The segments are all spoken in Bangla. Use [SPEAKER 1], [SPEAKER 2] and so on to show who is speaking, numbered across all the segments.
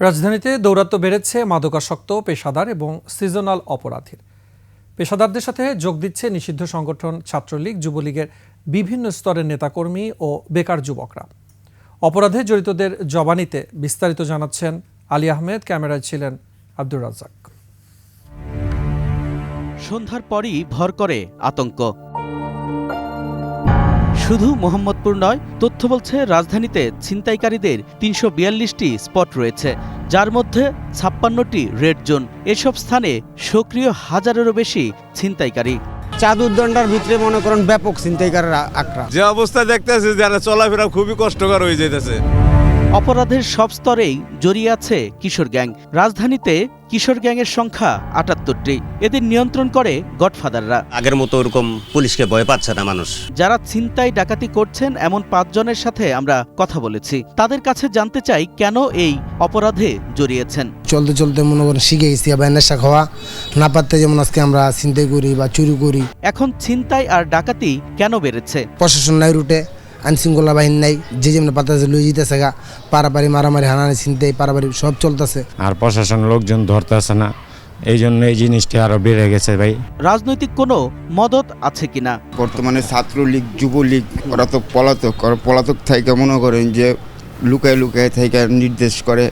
[SPEAKER 1] রাজধানীতে দৌরাত্ম্য বেড়েছে মাদকাসক্ত পেশাদার এবং সিজনাল অপরাধীর। পেশাদারদের সাথে যোগ দিচ্ছে নিষিদ্ধ সংগঠন ছাত্রলীগ, যুবলীগের বিভিন্ন স্তরের নেতাকর্মী ও বেকার যুবকরা। অপরাধে জড়িতদের জবানিতে বিস্তারিত জানাচ্ছেন আলী আহমেদ, ক্যামেরায় ছিলেন আব্দুর রাজ্জাক।
[SPEAKER 2] সন্ধ্যার পরই ভর করে আতঙ্ক। শুধু মোহাম্মদপুর নয়, তথ্য বলছে রাজধানীতে ছিনতাইকারীদের ৩৪২টি স্পট রয়েছে, যার মধ্যে ৫৬টি রেড জোন। এসব স্থানে সক্রিয় হাজারেরও বেশি ছিনতাইকারী।
[SPEAKER 3] চাদুরদণ্ডার ভিতরে মনে করেন ব্যাপক ছিনতাইকারীর আক্রা।
[SPEAKER 4] যে অবস্থা দেখতেছে, যারা চলাফেরা খুবই কষ্টকর হয়ে যেতেছে।
[SPEAKER 2] অপরাধের সব স্তরেই জড়িয়ে আছে কিশোর গ্যাং। রাজধানীতে কিশোর গ্যাংয়ের সংখ্যা ৭৮টি। এদের নিয়ন্ত্রণ করে গডফাদাররা।
[SPEAKER 5] আগের মতো ওরকম পুলিশকে ভয় পাচ্ছে না মানুষ।
[SPEAKER 2] যারা ছিনতাই ডাকাতি করছেন এমন ৫ জনের সাথে আমরা কথা বলেছি। তাদের কাছে জানতে চাই কেন এই অপরাধে জড়িয়েছেন।
[SPEAKER 3] চলতে চলতে মনে করেন শিখে গেছি, আবার নেশা খাওয়া না পারতে যেমন আজকে আমরা ছিনতাই করি বা চুরি করি।
[SPEAKER 2] এখন ছিনতাই আর ডাকাতি কেন বেড়েছে?
[SPEAKER 3] প্রশাসন নাই রুটে, আইনশৃঙ্খলা বাহিনী নাই, যে যেমন পাতাছে লই যেতেছে গা, পারাপারি মারামারি হানানি ছিনতাই পারাপারি সব চলতেছে।
[SPEAKER 6] আর প্রশাসন লোকজন ধরতেছে না, এই জন্য এই জিনিসটা আরো বেড়ে গেছে ভাই।
[SPEAKER 2] রাজনৈতিক কোনো মদত আছে কিনা?
[SPEAKER 7] বর্তমানে ছাত্রলীগ, যুবলীগ ওরা তো পলাতক থেকে মনে করেন যে লুকায় লুকায় থেকে নির্দেশ করে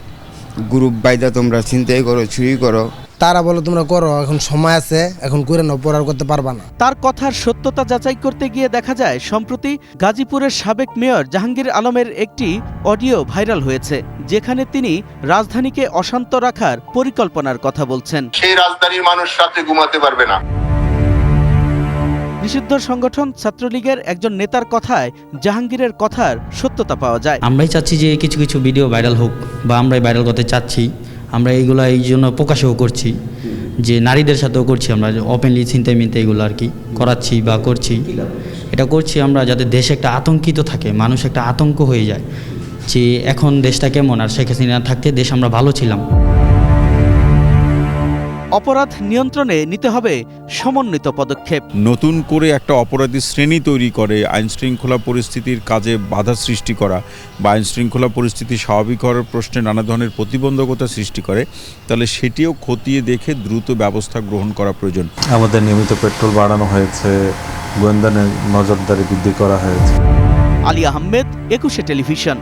[SPEAKER 7] গ্রুপ বাইদা তোমরা ছিনতাই করো, চুরি করো।
[SPEAKER 3] তারা বলে তোমরা করো, এখন সময় আছে, এখন করে নাও, পড়ার করতে পারবা না।
[SPEAKER 2] তার কথার সত্যতা যাচাই করতে গিয়ে দেখা যায় সম্প্রতি গাজীপুরের সাবেক মেয়র জাহাঙ্গীর আলমের একটি অডিও ভাইরাল হয়েছে, যেখানে তিনি রাজধানীকে অশান্ত রাখার পরিকল্পনার কথা বলছেন।
[SPEAKER 8] সেই রাজধানীর মানুষ রাতে ঘুমাতে পারবে না।
[SPEAKER 2] নিষিদ্ধ সংগঠন ছাত্রলীগের একজন নেতার কথায় জাহাঙ্গীরের কথার সত্যতা পাওয়া যায়।
[SPEAKER 9] আমরাই চাচ্ছি যে কিছু কিছু ভিডিও ভাইরাল হোক, বা আমরাই ভাইরাল করতে চাচ্ছি। আমরা এইগুলো এই জন্য প্রকাশও করছি, যে নারীদের সাথেও করছি, আমরা ওপেনলি ছিনতাই মিনতাই এগুলো আর কি করাচ্ছি বা করছি। এটা করছি আমরা যাতে দেশে একটা আতঙ্কিত থাকে, মানুষ একটা আতঙ্ক হয়ে যায় যে এখন দেশটা কেমন, আর শেখ হাসিনা থাকতে দেশ আমরা ভালো ছিলাম।
[SPEAKER 2] অপরাধ নিয়ন্ত্রণে নিতে হবে সমন্বিত পদক্ষেপ।
[SPEAKER 10] নতুন করে একটা অপরাধী শ্রেণী তৈরি করে আইনশৃঙ্খলা পরিস্থিতির কাজে বাধা সৃষ্টি করা বা আইনশৃঙ্খলা পরিস্থিতি স্বাভাবিক হওয়ার প্রশ্নে নানা ধরনের প্রতিবন্ধকতা সৃষ্টি করে, তাহলে সেটিও খতিয়ে দেখে দ্রুত ব্যবস্থা গ্রহণ করা প্রয়োজন।
[SPEAKER 11] আমাদের নিয়মিত পেট্রোল বাড়ানো হয়েছে, গোয়েন্দা নজরদারি বৃদ্ধি করা হয়েছে।
[SPEAKER 2] আলী আহমেদ, ২১ টেলিভিশন।